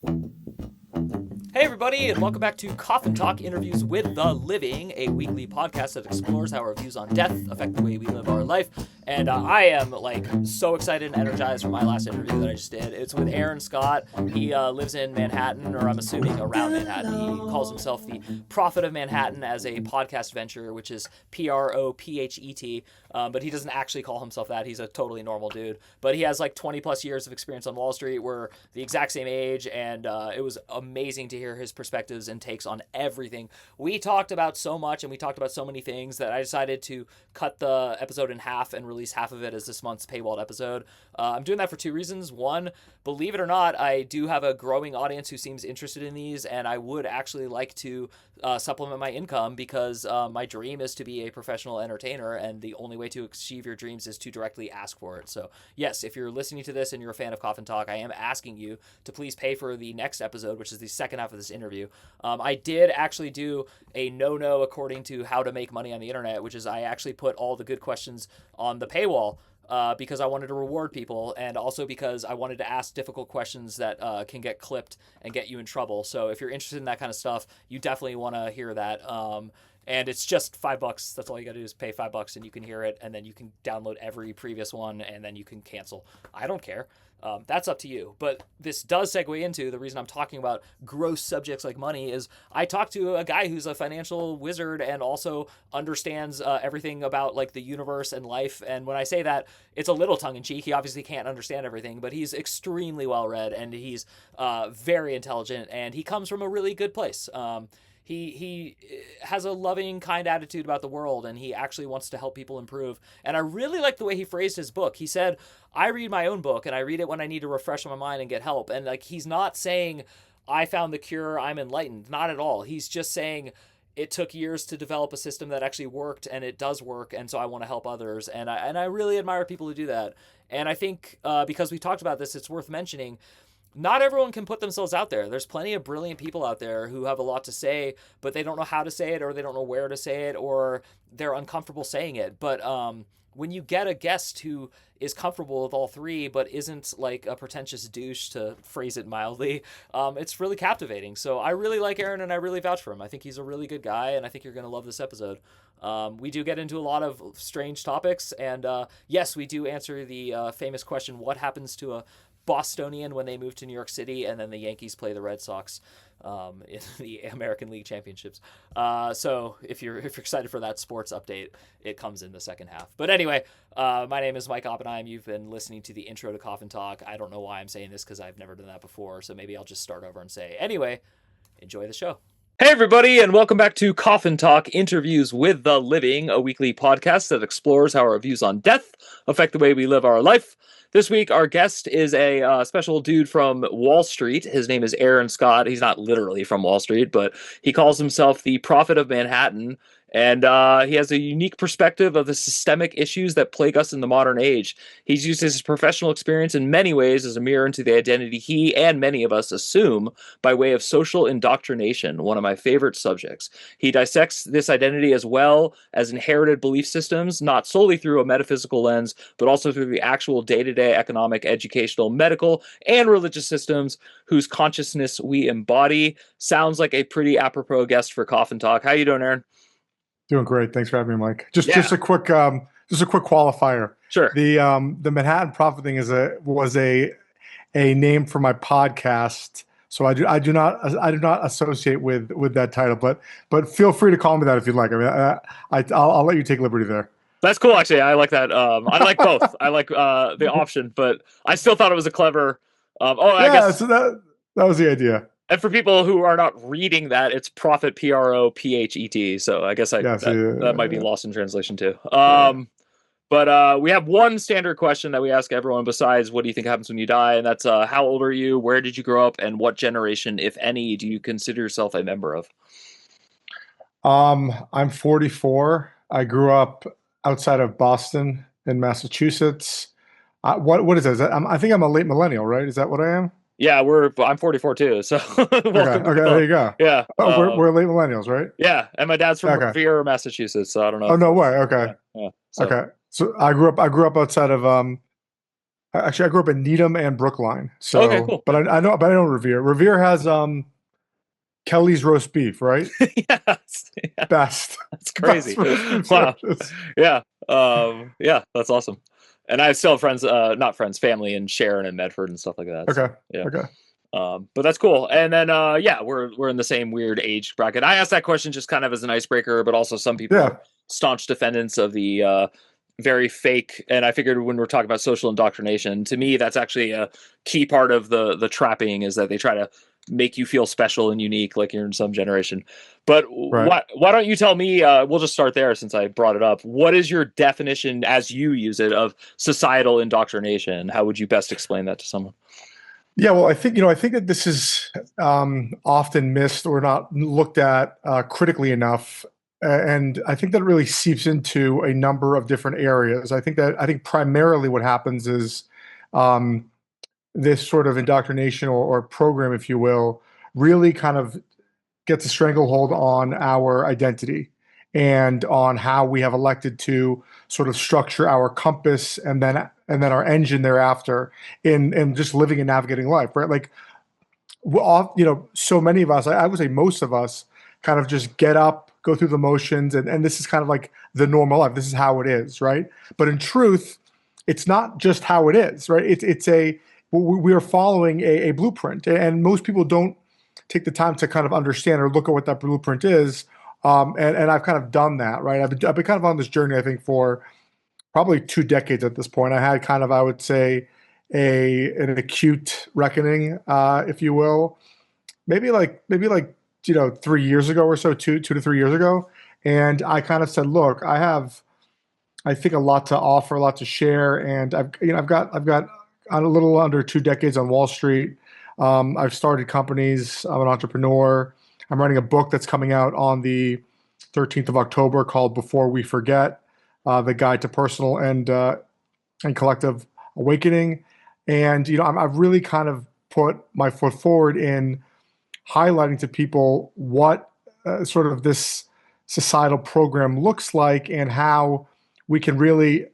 Hey everybody, and welcome back to Coffin Talk Interviews with the Living, a weekly podcast that explores how our views on death affect the way we live our life. And I am so excited and energized for my last interview that I just did. It's with Aaron Scott. He lives in Manhattan, or I'm assuming around Manhattan. He calls himself the Prophet of Manhattan as a podcast venture, which is Prophet. But he doesn't actually call himself that. He's a totally normal dude. But he has like 20 plus years of experience on Wall Street. We're the exact same age, and it was amazing to hear his perspectives and takes on everything. We talked about so much and we talked about so many things that I decided to cut the episode in half and release half of it as this month's paywalled episode. I'm doing that for two reasons. One, believe it or not, I do have a growing audience who seems interested in these, and I would actually like to supplement my income because my dream is to be a professional entertainer, and the only way to achieve your dreams is to directly ask for it. So yes, if you're listening to this and you're a fan of Coffin Talk, I am asking you to please pay for the next episode, which is the second half of this interview. I did actually do a no according to how to make money on the internet, which is I actually put all the good questions on the paywall. Because I wanted to reward people, and also because I wanted to ask difficult questions that can get clipped and get you in trouble. So if you're interested in that kind of stuff, you definitely want to hear that. And it's just $5. That's all you got to do is pay $5 and you can hear it, and then you can download every previous one, and then you can cancel. I don't care. That's up to you. But this does segue into the reason I'm talking about gross subjects like money is I talked to a guy who's a financial wizard and also understands everything about like the universe and life. And when I say that, it's a little tongue in cheek. He obviously can't understand everything, but he's extremely well read, and he's very intelligent, and he comes from a really good place. He has a loving, kind attitude about the world, and he actually wants to help people improve. And I really like the way he phrased his book. He said, I read my own book, and I read it when I need to refresh my mind and get help. And like, he's not saying, I found the cure, I'm enlightened. Not at all. He's just saying, it took years to develop a system that actually worked, and it does work, and so I want to help others. And I really admire people who do that. And I think because we talked about this, it's worth mentioning, not everyone can put themselves out there. There's plenty of brilliant people out there who have a lot to say, but they don't know how to say it, or they don't know where to say it, or they're uncomfortable saying it. But when you get a guest who is comfortable with all three, but isn't like a pretentious douche, to phrase it mildly, it's really captivating. So I really like Aaron, and I really vouch for him. I think he's a really good guy, and I think you're going to love this episode. We do get into a lot of strange topics, and yes, we do answer the famous question, what happens to a Bostonian when they move to New York City and then the Yankees play the Red Sox in the American League Championships. So if you're excited for that sports update, it comes in the second half. But anyway, my name is Mike Oppenheim. You've been listening to the intro to Coffin Talk. I don't know why I'm saying this because I've never done that before, so maybe I'll just start over and say, anyway, enjoy the show. Hey everybody, and welcome back to Coffin Talk Interviews with the Living, a weekly podcast that explores how our views on death affect the way we live our life. This week, our guest is a special dude from Wall Street. His name is Aaron Scott. He's not literally from Wall Street, but he calls himself the Prophet of Manhattan. And he has a unique perspective of the systemic issues that plague us in the modern age. He's used his professional experience in many ways as a mirror into the identity he and many of us assume by way of social indoctrination, one of my favorite subjects. He dissects this identity as well as inherited belief systems, not solely through a metaphysical lens, but also through the actual day-to-day economic, educational, medical, and religious systems whose consciousness we embody. Sounds like a pretty apropos guest for Coffin Talk. How you doing, Aaron? Doing great. Thanks for having me, Mike. Just a quick qualifier. Sure. The Manhattan Prophet thing was a name for my podcast. So I do not associate with that title, but feel free to call me that if you'd like. I mean, I'll let you take liberty there. That's cool, actually. I like that. I like both. I like the option, but I still thought it was a clever. I guess so that was the idea. And for people who are not reading that, it's Prophet, Prophet. So I guess that might be lost in translation too. But we have one standard question that we ask everyone besides what do you think happens when you die? And that's how old are you? Where did you grow up? And what generation, if any, do you consider yourself a member of? I'm 44. I grew up outside of Boston in Massachusetts. What is that? I think I'm a late millennial, right? Is that what I am? Yeah, I'm 44 too, so okay, there you go. Yeah, we're late millennials, right? Yeah, and my dad's from Revere, Massachusetts, so I don't know. Oh no way. Okay. Yeah. Okay. So I grew up outside of Actually, I grew up in Needham and Brookline. Okay, So, cool. Yeah. but I know Revere. Revere has Kelly's roast beef, right? Yes. Yeah, Best, that's best crazy. roast beef Wow. sandwiches. Yeah. Yeah, that's awesome. And I still have friends, not friends, family in Sharon and Medford and stuff like that. Okay, So yeah. okay, But that's cool. And then yeah, we're in the same weird age bracket. I asked that question just kind of as an icebreaker, but also some people yeah, are staunch defendants of the very fake. And I figured when we're talking about social indoctrination, to me that's actually a key part of the trapping, is that they try to make you feel special and unique, like you're in some generation. But right. why don't you tell me? We'll just start there since I brought it up. What is your definition, as you use it, of societal indoctrination? How would you best explain that to someone? Yeah, well, I think that this is often missed or not looked at critically enough, and I think that really seeps into a number of different areas. I think primarily what happens is um, this sort of indoctrination or program, if you will, really kind of gets a stranglehold on our identity and on how we have elected to sort of structure our compass and then our engine thereafter in just living and navigating life, right? Like we're all, so many of us, I would say most of us, kind of just get up, go through the motions, and this is kind of like the normal life. This is how it is, right? But in truth, it's not just how it is, right? It's a we are following a blueprint, and most people don't take the time to kind of understand or look at what that blueprint is. And I've kind of done that, right? I've been kind of on this journey, I think, for probably 2 decades at this point. I had kind of, I would say, an acute reckoning, if you will, maybe like 3 years ago or so, 2 to 3 years ago, and I kind of said, look, I have, I think, a lot to offer, a lot to share, and I've got a little under 2 decades on Wall Street. I've started companies. I'm an entrepreneur. I'm writing a book that's coming out on the 13th of October called "Before We Forget: The Guide to Personal and Collective Awakening." And I've really kind of put my foot forward in highlighting to people what sort of this societal program looks like and how we can really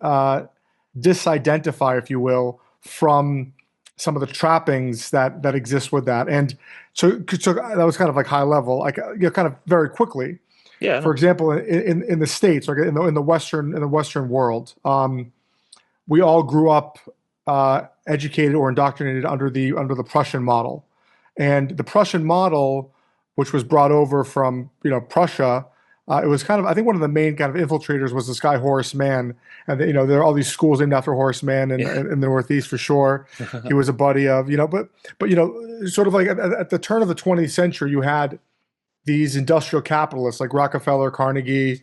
disidentify, if you will, from some of the trappings that exist with that. And so that was kind of like high level, like kind of very quickly. Yeah, For no. example, in the states, like in the Western world, we all grew up educated or indoctrinated under the Prussian model, and the Prussian model, which was brought over from Prussia, it was kind of, I think, one of the main kind of infiltrators was this guy Horace Mann, and there are all these schools named after Horace Mann in the Northeast for sure. He was a buddy of but sort of like at the turn of the 20th century, you had these industrial capitalists like Rockefeller, Carnegie,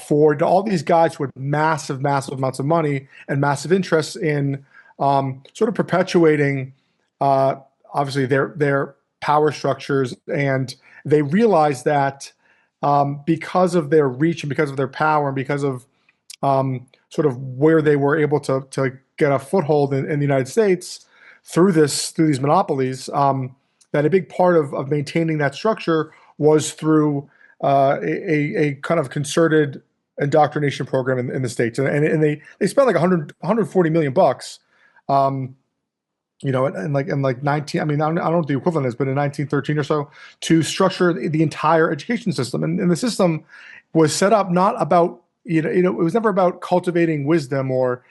Ford, all these guys who had massive, massive amounts of money and massive interests in sort of perpetuating, obviously, their power structures, and they realized that because of their reach and because of their power and because of sort of where they were able to get a foothold in the United States through these monopolies, that a big part of maintaining that structure was through a kind of concerted indoctrination program in the States. And they spent like 140 million bucks, and like 19, I mean, I don't know what the equivalent is, but in 1913 or so, to structure the entire education system. And the system was set up not about, it was never about cultivating wisdom or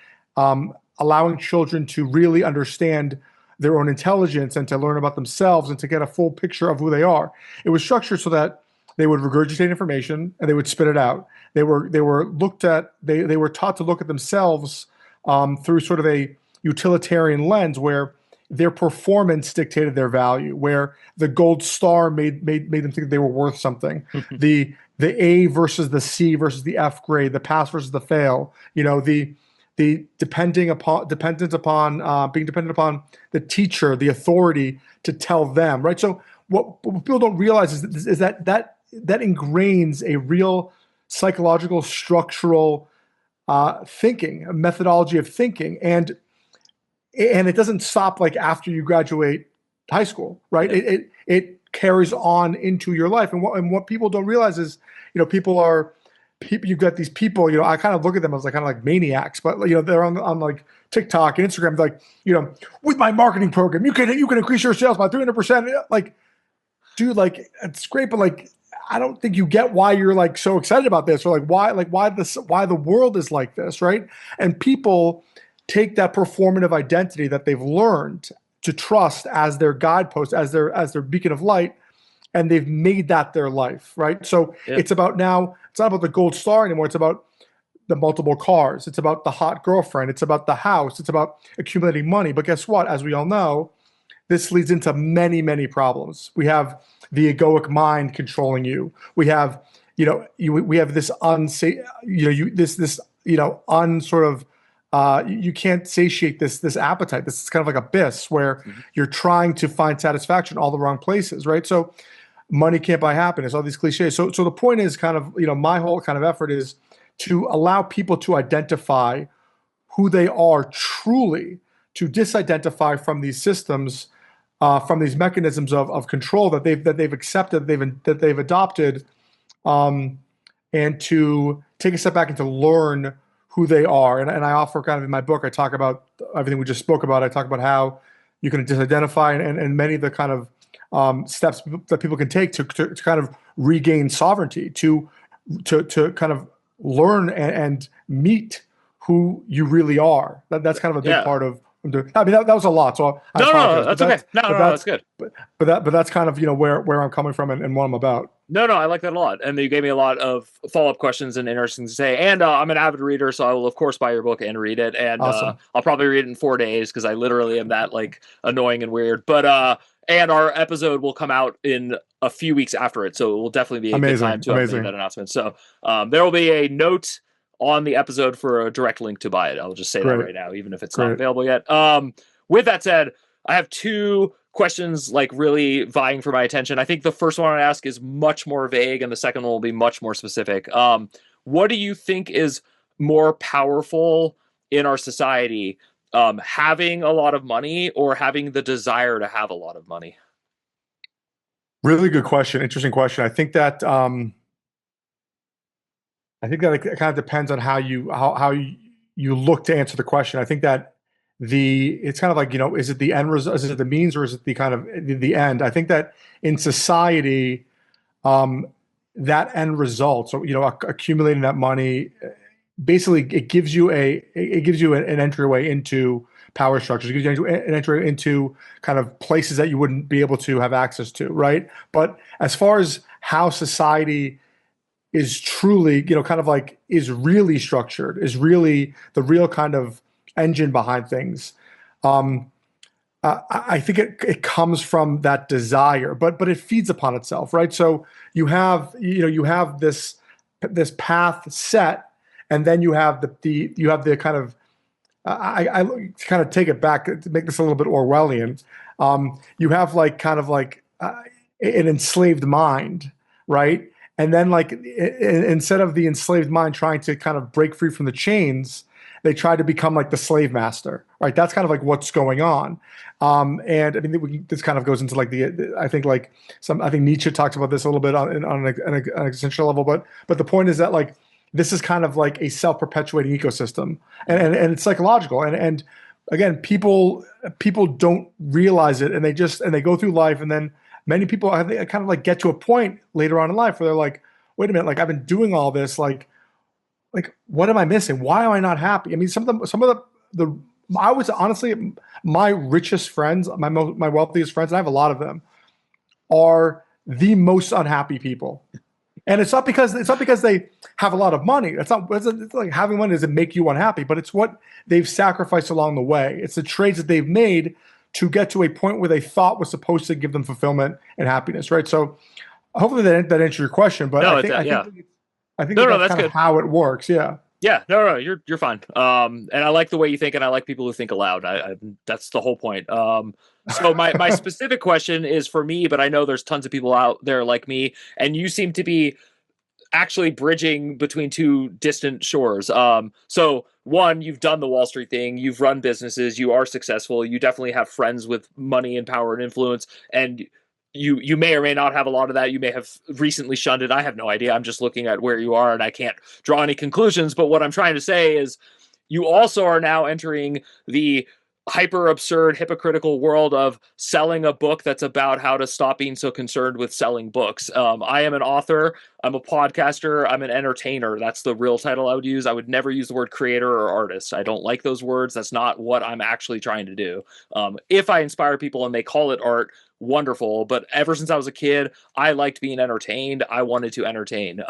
allowing children to really understand their own intelligence and to learn about themselves and to get a full picture of who they are. It was structured so that they would regurgitate information and they would spit it out. They were taught to look at themselves through sort of a utilitarian lens where their performance dictated their value, where the gold star made them think they were worth something. The A versus the C versus the F grade, the pass versus the fail. The dependent upon being dependent upon the teacher, the authority to tell them, right? So what people don't realize is that ingrains a real psychological, structural thinking, a methodology of thinking, and it doesn't stop like after you graduate high school, right? Yeah. It carries on into your life, and what people don't realize is, people. You've got these people. I kind of look at them as like kind of like maniacs, but they're on like TikTok and Instagram, like, with my marketing program, you can increase your sales by 300%. Like, dude, like, it's great, but like, I don't think you get why you're like so excited about this, or why the world is like this, right? And people take that performative identity that they've learned to trust as their guidepost, as their beacon of light, and they've made that their life, right? So it's not about the gold star anymore. It's about the multiple cars. It's about the hot girlfriend. It's about the house. It's about accumulating money. But guess what? As we all know, this leads into many, many problems. We have the egoic mind controlling you. We have, we have this unsort of, you can't satiate this appetite. This is kind of like abyss where you're trying to find satisfaction all the wrong places, right? So money can't buy happiness, all these cliches. So the point is kind of, my whole kind of effort is to allow people to identify who they are truly, to disidentify from these systems, from these mechanisms of control that they've accepted, that they've adopted, and to take a step back and to learn who they are. And I offer kind of in my book, I talk about everything we just spoke about. I talk about how you can disidentify and many of the kind of steps that people can take to kind of regain sovereignty, to kind of learn and meet who you really are. That's kind of a big part of. I mean, that was a lot. So no, that's okay. No, that's good. But that's kind of where I'm coming from and what I'm about. No, I like that a lot, and you gave me a lot of follow-up questions and interesting to say. And I'm an avid reader, so I will of course buy your book and read it. And awesome. I'll probably read it in 4 days because I literally am that like annoying and weird. But and our episode will come out in a few weeks after it, so it will definitely be a good time to make that announcement. So there will be a note on the episode for a direct link to buy it. I'll just say that right now, even if it's not available yet. With that said, I have two questions like really vying for my attention. I think the first one I ask is much more vague, and the second one will be much more specific. What do you think is more powerful in our society, having a lot of money or having the desire to have a lot of money? Really good question. Interesting question. I think that it kind of depends on how you look to answer the question. I think that it's kind of like, is it the end result, is it the means, or is it the kind of the end? I think that in society, that end result, so accumulating that money, basically it gives you an entryway into power structures. It gives you an entry into kind of places that you wouldn't be able to have access to, right? But as far as how society is truly, kind of like is really structured, is really the real kind of engine behind things. I think it comes from that desire, but it feeds upon itself, right? So you have this path set, and then you have the kind of I kind of take it back to make this a little bit Orwellian. You have like kind of like an enslaved mind, right? And then like instead of the enslaved mind trying to kind of break free from the chains, they try to become like the slave master, right? That's kind of like what's going on. And I mean, this kind of goes into like I think Nietzsche talks about this a little bit on an existential level, but the point is that like this is kind of like a self-perpetuating ecosystem, and it's psychological. And again, people don't realize it, and they go through life, and then many people kind of like get to a point later on in life where they're like, wait a minute, like I've been doing all this, like what am I missing? Why am I not happy? I mean, some of the I was honestly, my richest friends, my wealthiest friends, and I have a lot of them, are the most unhappy people. And it's not because they have a lot of money. It's like having money doesn't make you unhappy, but it's what they've sacrificed along the way. It's the trades that they've made to get to a point where they thought was supposed to give them fulfillment and happiness, right? So hopefully that answers your question. But I think that's kind of how it works. Yeah. Yeah, no, you're fine. And I like the way you think, and I like people who think aloud. That's the whole point. So my specific question is for me, but I know there's tons of people out there like me, and you seem to be actually bridging between two distant shores. So one, you've done the Wall Street thing, you've run businesses, you are successful, you definitely have friends with money and power and influence, and you may or may not have a lot of that. You may have recently shunned it. I have no idea. I'm just looking at where you are, and I can't draw any conclusions. But what I'm trying to say is you also are now entering the hyper absurd, hypocritical world of selling a book that's about how to stop being so concerned with selling books. I am an author, I'm a podcaster, I'm an entertainer. That's the real title I would use. I would never use the word creator or artist. I don't like those words. That's not what I'm actually trying to do. If I inspire people and they call it art, wonderful. But ever since I was a kid, I liked being entertained. I wanted to entertain.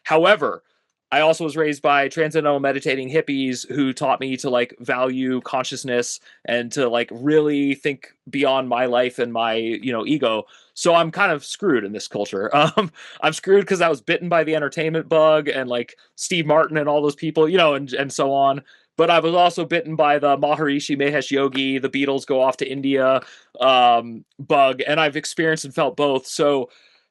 However, I also was raised by transcendental meditating hippies who taught me to like value consciousness and to like really think beyond my life and my, ego. So I'm kind of screwed in this culture. I'm screwed because I was bitten by the entertainment bug and like Steve Martin and all those people, and so on. But I was also bitten by the Maharishi Mahesh Yogi, the Beatles go off to India bug, and I've experienced and felt both. So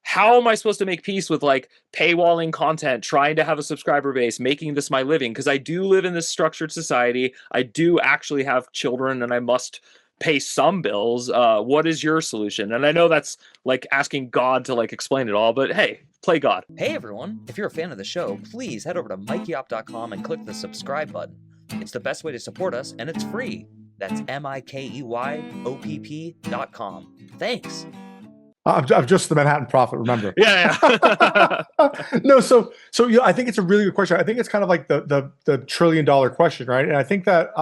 how am I supposed to make peace with like paywalling content, trying to have a subscriber base, making this my living? Because I do live in this structured society. I do actually have children and I must pay some bills. What is your solution? And I know that's like asking God to like explain it all, but hey, play God. Hey everyone, if you're a fan of the show, please head over to mikeyop.com and click the subscribe button. It's the best way to support us and it's free. That's MIKEYOPP.com. Thanks. I'm just the Manhattan Prophet, remember? Yeah. No, so I think it's a really good question. I think it's kind of like the $1 trillion question, right? And I think that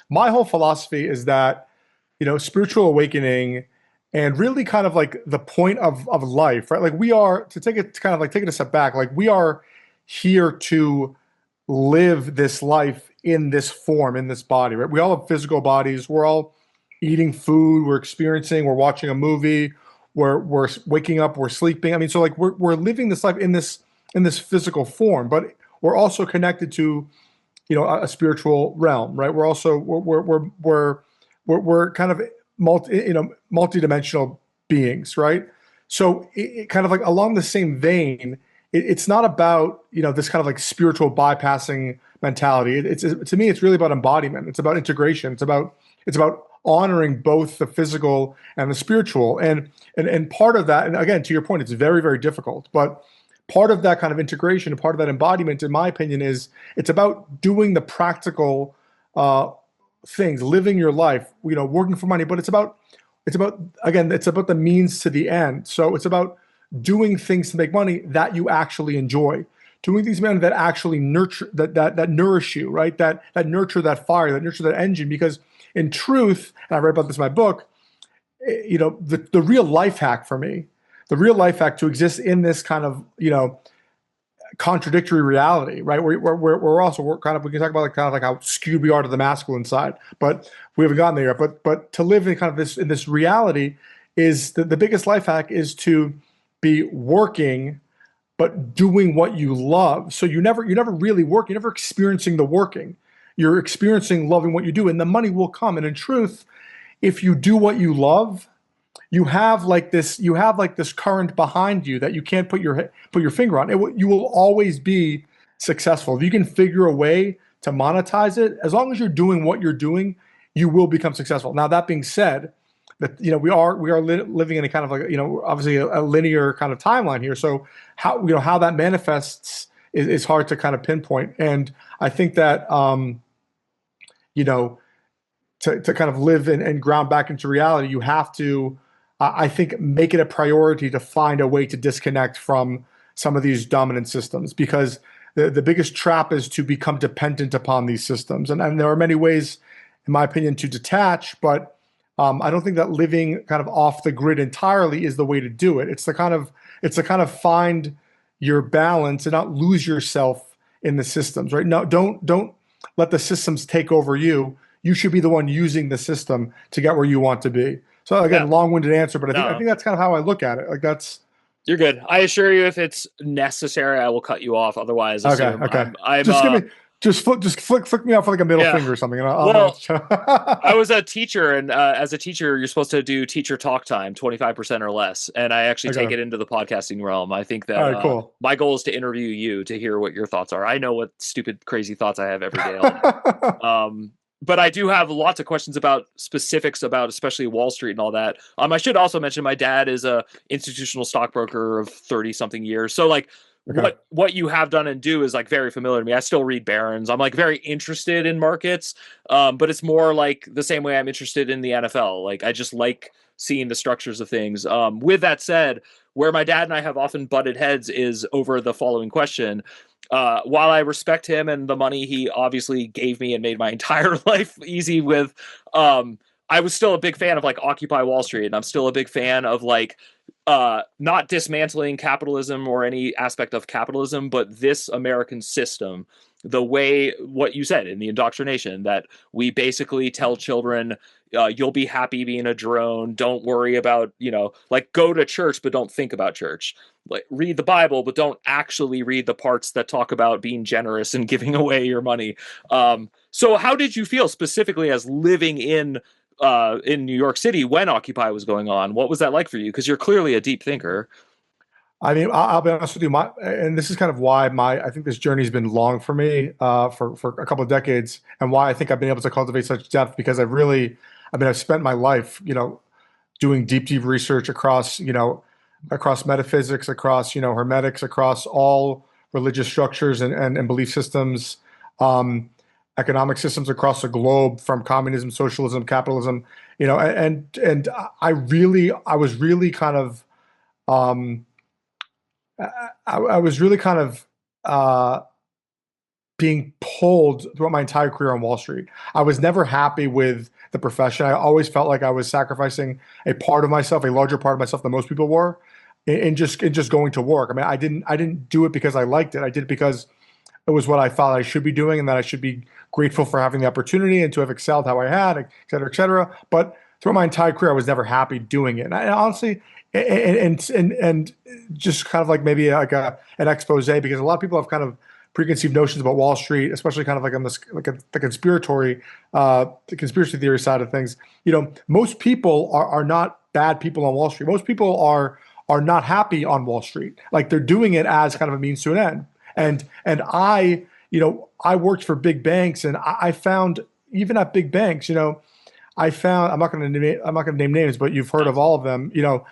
my whole philosophy is that spiritual awakening and really kind of like the point of life, right? Like we are to take it kind of like take it a step back. Like we are here to live this life in this form, in this body, right? We all have physical bodies. We're all eating food. We're experiencing. We're watching a movie. We're waking up, we're sleeping. I mean, so like we're living this life in this physical form, but we're also connected to, a spiritual realm, right? We're also we're kind of multidimensional beings, right? So it kind of like along the same vein, it's not about this kind of like spiritual bypassing mentality. It's to me, it's really about embodiment. It's about integration. It's about honoring both the physical and the spiritual. And part of that, and again, to your point, it's very, very difficult, but part of that kind of integration and part of that embodiment, in my opinion, is it's about doing the practical things, living your life, working for money, but it's about the means to the end. So it's about doing things to make money that you actually enjoy, doing things that actually nurture, that nourish you, right? That nurture that fire, that nurture that engine, because in truth, and I read about this in my book, the real life hack for me, the real life hack to exist in this kind of, contradictory reality, right? We can talk about like kind of like how skewed we are to the masculine side, but we haven't gotten there yet. But to live in kind of this reality is the biggest life hack is to be working, but doing what you love. So you never really work. You're never experiencing the working. You're experiencing loving what you do, and the money will come. And in truth, if you do what you love, you have like this current behind you that you can't put your finger on. You will always be successful. If you can figure a way to monetize it, as long as you're doing what you're doing, you will become successful. Now, that being said, that we are living in a kind of like obviously a linear kind of timeline here. So how that manifests is hard to kind of pinpoint. And I think that to kind of live and ground back into reality, you have to, I think, make it a priority to find a way to disconnect from some of these dominant systems, because the biggest trap is to become dependent upon these systems. And there are many ways, in my opinion, to detach, but I don't think that living kind of off the grid entirely is the way to do it. It's the kind of find your balance and not lose yourself in the systems, right? No, don't let the systems take over you. You should be the one using the system to get where you want to be. So again, long-winded answer, but I think that's kind of how I look at it. Like you're good. I assure you, if it's necessary, I will cut you off. Otherwise, okay. Just flick me off with like a middle finger or something. And I was a teacher, and as a teacher, you're supposed to do teacher talk time, 25% or less. And I actually take it into the podcasting realm. I think that cool. My goal is to interview you to hear what your thoughts are. I know what stupid, crazy thoughts I have every day. But I do have lots of questions about specifics about especially Wall Street and all that. I should also mention my dad is a institutional stockbroker of 30 something years. So like Okay. what you have done and do is like very familiar to me. I still read Barron's. I'm like very interested in markets, but it's more like the same way I'm interested in the NFL. Like I just like seeing the structures of things. With that said, where my dad and I have often butted heads is over the following question. While I respect him and the money he obviously gave me and made my entire life easy with, I was still a big fan of like Occupy Wall Street, and I'm still a big fan of like not dismantling capitalism or any aspect of capitalism, but this American system, the way what you said in the indoctrination that we basically tell children, you'll be happy being a drone. Don't worry about, like go to church, but don't think about church. Like read the Bible, but don't actually read the parts that talk about being generous and giving away your money. So how did you feel specifically as living in New York City when Occupy was going on? What was that like for you? Because you're clearly a deep thinker. I mean, I'll be honest with you. And this is kind of why I think this journey's been long for me, for a couple of decades, and why I think I've been able to cultivate such depth because I've spent my life, doing deep research across metaphysics, across, hermetics, across all religious structures and belief systems, economic systems across the globe, from communism, socialism, capitalism, and I was really kind of, I was really kind of being pulled throughout my entire career on Wall Street. I was never happy with the profession. I always felt like I was sacrificing a part of myself, a larger part of myself than most people were, in just going to work. I mean, I didn't do it because I liked it. I did it because it was what I thought I should be doing, and that I should be grateful for having the opportunity and to have excelled how I had, et cetera, et cetera. But throughout my entire career, I was never happy doing it. And I honestly, and just kind of like maybe like an expose, because a lot of people have kind of preconceived notions about Wall Street, especially kind of like on this, like the conspiracy theory side of things. Most people are not bad people on Wall Street. Most people are not happy on Wall Street. Like they're doing it as kind of a means to an end. And I worked for big banks, and I found, even at big banks, I found, I'm not going to name names, but you've heard of all of them.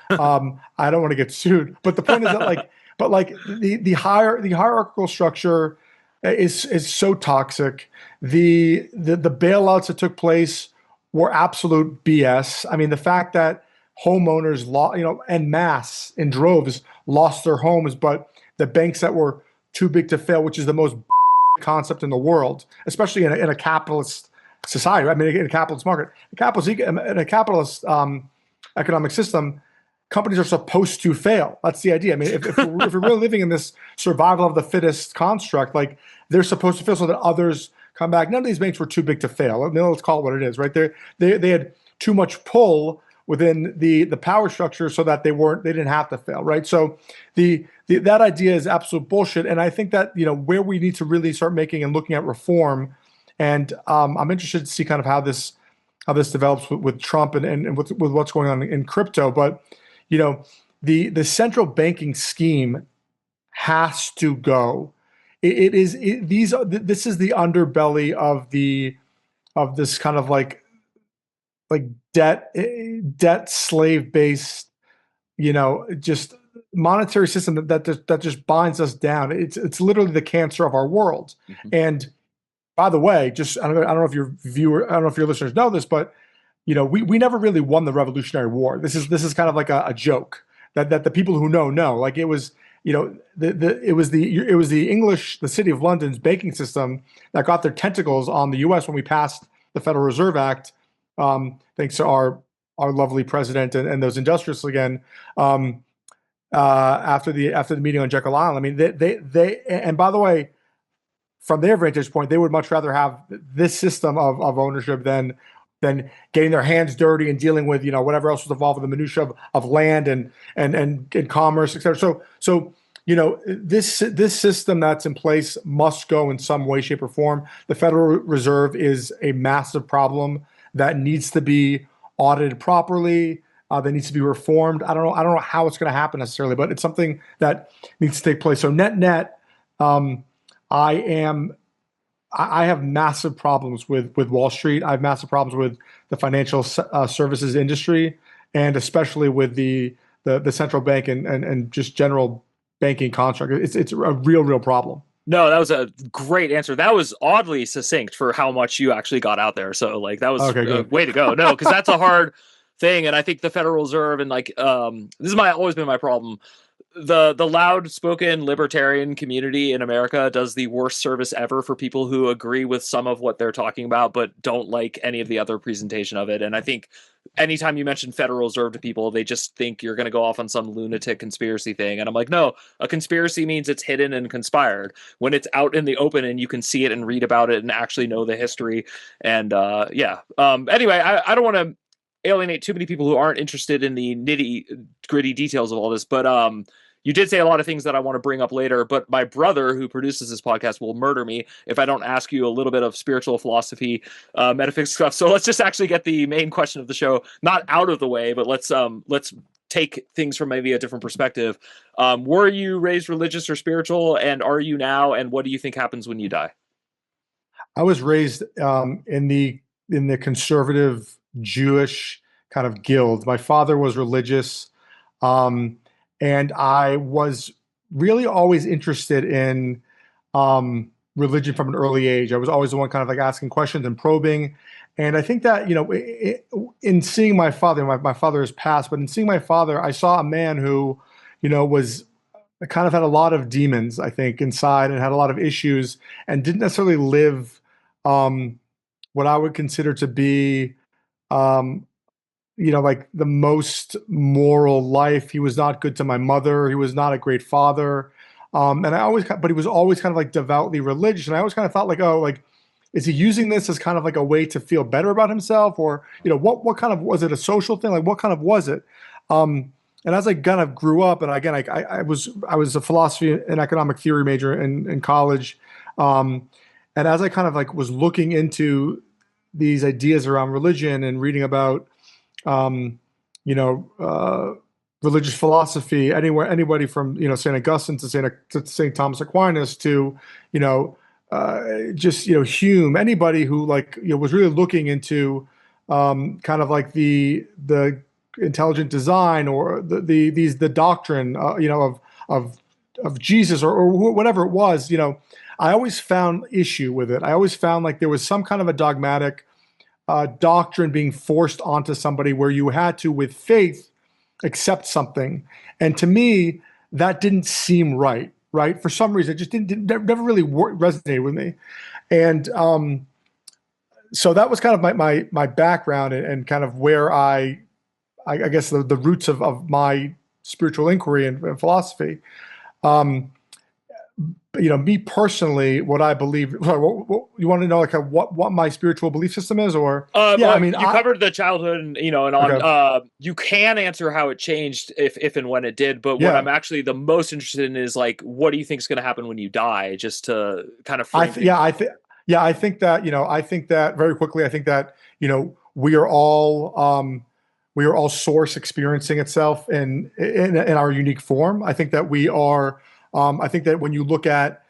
I don't want to get sued, but the point is that the hierarchical structure is so toxic. The bailouts that took place were absolute BS. I mean, the fact that homeowners en masse, in droves, lost their homes, but the banks that were too big to fail, which is the most concept in the world, especially in a capitalist society. I mean, in a capitalist market, in a capitalist economic system, companies are supposed to fail. That's the idea. I mean, if we're really living in this survival of the fittest construct, like they're supposed to fail so that others come back. None of these banks were too big to fail. I mean, let's call it what it is, right? They had too much pull within the power structure so that they didn't have to fail, right? So that idea is absolute bullshit. And I think that, where we need to really start making and looking at reform, and I'm interested to see kind of how this develops with Trump and with what's going on in crypto. But the central banking scheme has to go. This is the underbelly of this kind of like debt slave based, just monetary system that just binds us down. It's literally the cancer of our world. Mm-hmm. And by the way, I don't know if your listeners know this, but we never really won the Revolutionary War. This is kind of like a joke that the people who know. Like it was, it was the English, the City of London's banking system that got their tentacles on the U.S. when we passed the Federal Reserve Act, thanks to our lovely president and those industrialists again. After the meeting on Jekyll Island, I mean, they and by the way, from their vantage point, they would much rather have this system of ownership than getting their hands dirty and dealing with whatever else was involved in the minutia of land and commerce, et cetera. So this system that's in place must go in some way, shape, or form. The Federal Reserve is a massive problem that needs to be audited properly. That needs to be reformed. I don't know how it's going to happen necessarily, but it's something that needs to take place. So net, I have massive problems with Wall Street. I have massive problems with the financial services industry, and especially with the central bank and just general banking construct. It's a real problem. No, that was a great answer. That was oddly succinct for how much you actually got out there. So like that was Okay, good. way to go. No, because that's a hard thing, and I think the Federal Reserve and like this is always been my problem. The loud spoken libertarian community in America does the worst service ever for people who agree with some of what they're talking about but don't like any of the other presentation of it. And I think anytime you mention Federal Reserve to people, they just think you're going to go off on some lunatic conspiracy thing. And I'm like, no, a conspiracy means it's hidden and conspired. When it's out in the open and you can see it and read about it and actually know the history. And anyway, I don't want to alienate too many people who aren't interested in the nitty gritty details of all this, but you did say a lot of things that I want to bring up later, but my brother who produces this podcast will murder me if I don't ask you a little bit of spiritual philosophy, metaphysics stuff. So let's just actually get the main question of the show not out of the way, but let's take things from maybe a different perspective. Were you raised religious or spiritual, and are you now, and what do you think happens when you die? I was raised in the conservative Jewish kind of guild. My father was religious, and I was really always interested in religion from an early age. I was always the one kind of like asking questions and probing. And I think that, in seeing my father, my father has passed, but in seeing my father, I saw a man who, was kind of had a lot of demons, I think, inside, and had a lot of issues, and didn't necessarily live what I would consider to be like the most moral life. He was not good to my mother. He was not a great father. But he was always kind of like devoutly religious. And I always kind of thought like, oh, like, is he using this as kind of like a way to feel better about himself? Or, what kind of, was it a social thing? Like, what kind of was it? And as I kind of grew up, and again, I was a philosophy and economic theory major in college. And as I kind of like was looking into these ideas around religion and reading about, religious philosophy, anybody from, St. Augustine to St. Thomas Aquinas to, Hume, anybody who was really looking into kind of like the intelligent design or the doctrine, of Jesus or whatever it was, I always found issue with it. I always found like there was some kind of a dogmatic doctrine being forced onto somebody where you had to, with faith, accept something. And to me, that didn't seem right. For some reason, it just never really resonated with me. And so that was kind of my background and kind of where I guess the roots of my spiritual inquiry and philosophy. Me personally, what I believe. You want to know like what my spiritual belief system is, or you covered the childhood, and on. Okay. You can answer how it changed if and when it did, but what I'm actually the most interested in is like, what do you think is going to happen when you die? Just to kind of I think that very quickly. I think that we are all source experiencing itself in our unique form. I think that we are. I think that when you look at,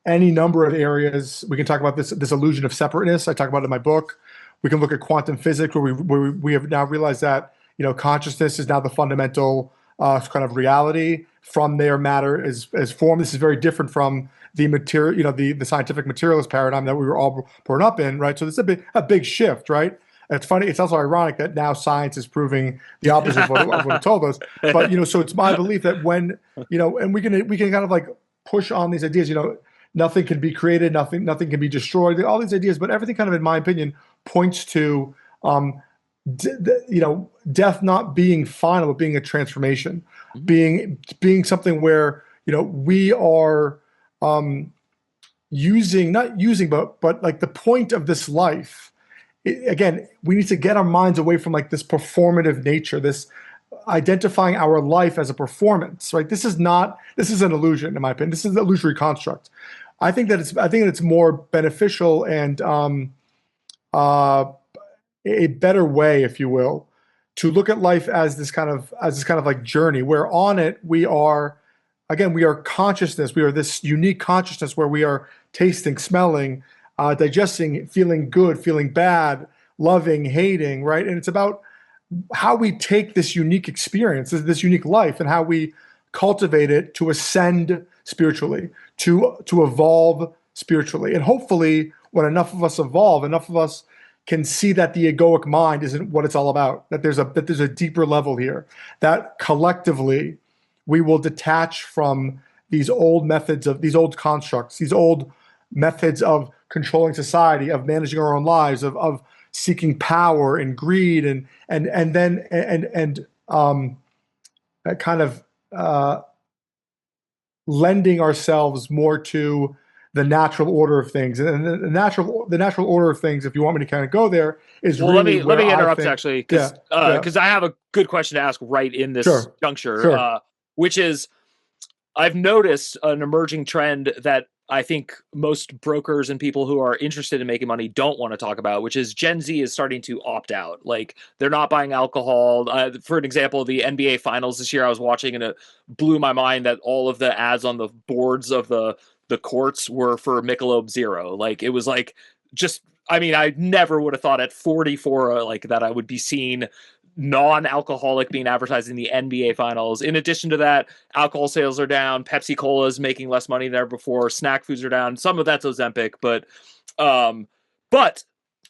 any number of areas, we can talk about this illusion of separateness. I talk about it in my book. We can look at quantum physics, where we have now realized that consciousness is now the fundamental kind of reality. From there, matter is form. This is very different from the material, the scientific materialist paradigm that we were all born up in, right? So this is a big shift, right? It's funny. It's also ironic that now science is proving the opposite of what it told us. But so it's my belief that when and we can kind of like push on these ideas. Nothing can be created, nothing can be destroyed. All these ideas, but everything kind of, in my opinion, points to death not being final, but being a transformation, being something where we are not using, but like the point of this life. Again, we need to get our minds away from like this performative nature, this identifying our life as a performance, right? This is an illusion, in my opinion. This is an illusory construct. I think that it's more beneficial and a better way, if you will, to look at life as this kind of like journey, where on it we are consciousness. We are this unique consciousness where we are tasting, smelling, digesting, feeling good, feeling bad, loving, hating, right? And it's about how we take this unique experience, this unique life, and how we cultivate it to ascend spiritually, to evolve spiritually. And hopefully when enough of us evolve, enough of us can see that the egoic mind isn't what it's all about, that there's a deeper level here, that collectively we will detach from these old methods of these old constructs, these old methods of controlling society, of managing our own lives, of seeking power and greed and kind of lending ourselves more to the natural order of things. And the natural order of things, if you want me to kind of go there, is well, really let me interrupt think, actually, because I have a good question to ask right in this juncture, which is, I've noticed an emerging trend that I think most brokers and people who are interested in making money don't want to talk about, which is Gen Z is starting to opt out. Like, they're not buying alcohol. For an example, the NBA finals this year I was watching, and it blew my mind that all of the ads on the boards of the courts were for Michelob Zero. Like, it was like, just, I mean, I never would have thought at 44 like that I would be seeing non-alcoholic being advertised in the NBA finals. In addition to that, alcohol sales are down. Pepsi Cola is making less money than before. Snack foods are down. Some of that's Ozempic, but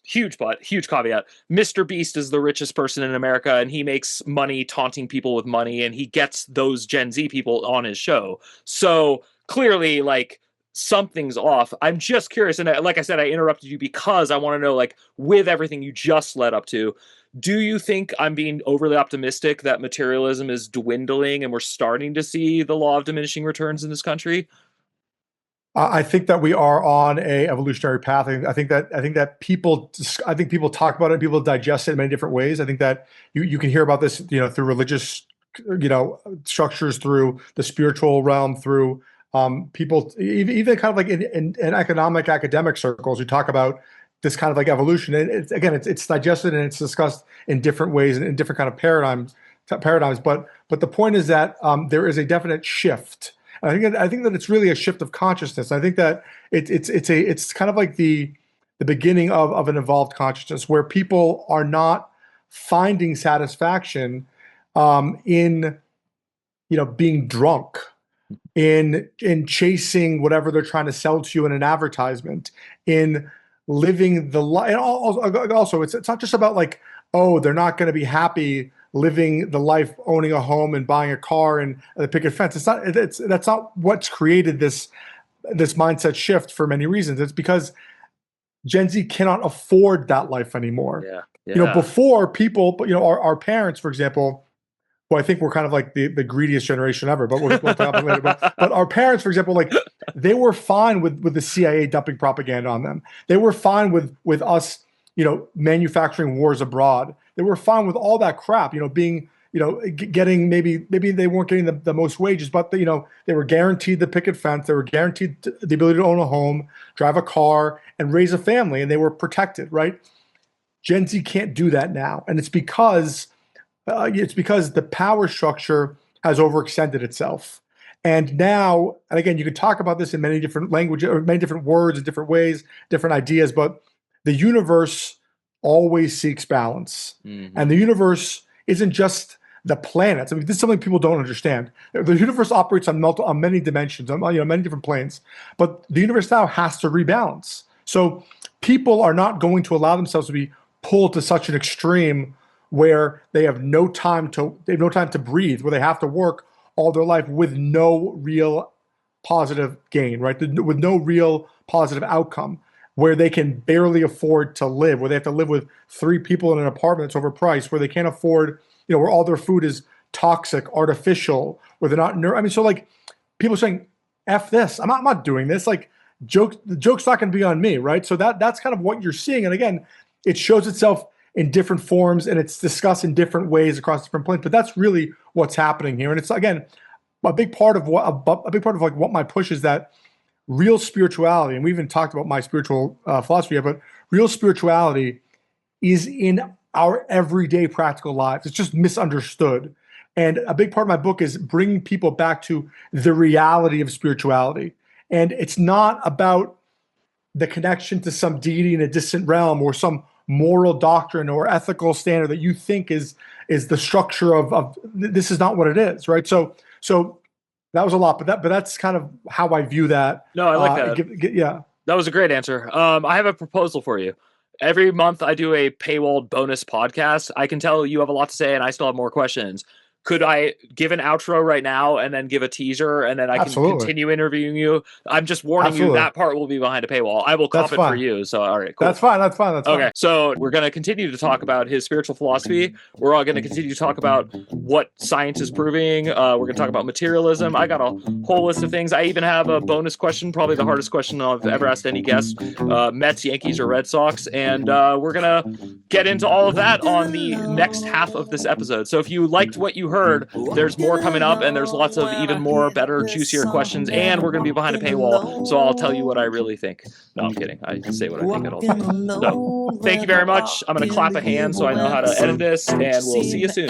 huge caveat. Mr. Beast is the richest person in America, and he makes money taunting people with money, and he gets those Gen Z people on his show. So clearly, like, something's off. I'm just curious, and like I said, I interrupted you because I want to know, like, with everything you just led up to, do you think I'm being overly optimistic that materialism is dwindling and we're starting to see the law of diminishing returns in this country? I think that we are on a evolutionary path. I think people talk about it, people digest it in many different ways. I think that you can hear about this, through religious, structures, through the spiritual realm, through people, even kind of like in economic academic circles, who talk about this kind of like evolution. And it's digested and it's discussed in different ways and in different kind of paradigms. But the point is that there is a definite shift. I think that it's really a shift of consciousness. I think that it's kind of like the beginning of an evolved consciousness, where people are not finding satisfaction in being drunk, in chasing whatever they're trying to sell to you in an advertisement, in living the life. And also it's not just about like, oh, they're not going to be happy living the life, owning a home and buying a car and the picket fence. That's not what's created this mindset shift for many reasons. It's because Gen Z cannot afford that life anymore. Yeah. Before, people, our parents, for example, well, I think we're kind of like the greediest generation ever, but we'll talk about it later. But our parents, for example, like, they were fine with the CIA dumping propaganda on them. They were fine with us, manufacturing wars abroad. They were fine with all that crap, being, getting, maybe they weren't getting the most wages, but they were guaranteed the picket fence. They were guaranteed the ability to own a home, drive a car, and raise a family, and they were protected, right? Gen Z can't do that now, and it's because the power structure has overextended itself. And now, and again, you could talk about this in many different languages, or many different words, in different ways, different ideas, but the universe always seeks balance. Mm-hmm. And the universe isn't just the planets. I mean, this is something people don't understand. The universe operates on many dimensions, on many different planes, but the universe now has to rebalance. So people are not going to allow themselves to be pulled to such an extreme where they have no time to breathe, where they have to work all their life with no real positive gain, right? With no real positive outcome, where they can barely afford to live, where they have to live with 3 people in an apartment that's overpriced, where they can't afford, where all their food is toxic, artificial, where they're not. So like, people are saying, "F this, I'm not doing this." Like, the joke's not going to be on me, right? So that's kind of what you're seeing, and again, it shows itself in different forms, and it's discussed in different ways across different planes. But that's really what's happening here, and it's, again, a big part of like what my push is, that real spirituality, and we even talked about my spiritual philosophy here, but real spirituality is in our everyday practical lives. It's just misunderstood, and a big part of my book is bringing people back to the reality of spirituality. And it's not about the connection to some deity in a distant realm, or some moral doctrine or ethical standard that you think is the structure of this. Is not what it is, right? So That was a lot, but that's kind of how I view that. No, I like that. Yeah. That was a great answer. I have a proposal for you. Every month I do a paywalled bonus podcast. I can tell you have a lot to say and I still have more questions. Could I give an outro right now and then give a teaser and then I can continue interviewing you? I'm just warning you that part will be behind a paywall. I will cop it for you. So, all right, cool. That's fine. That's fine. Okay, so we're going to continue to talk about his spiritual philosophy. We're all going to continue to talk about what science is proving. We're going to talk about materialism. I got a whole list of things. I even have a bonus question, probably the hardest question I've ever asked any guest. Mets, Yankees, or Red Sox. And we're going to get into all of that on the next half of this episode. So if you liked what you heard, there's more coming up, and there's lots of even more better, juicier questions, and we're going to be behind a paywall, so I'll tell you what I really think. No, I'm kidding. I can say what I think at all times. So, thank you very much. I'm going to clap a hand so I know how to edit this, and we'll see you soon.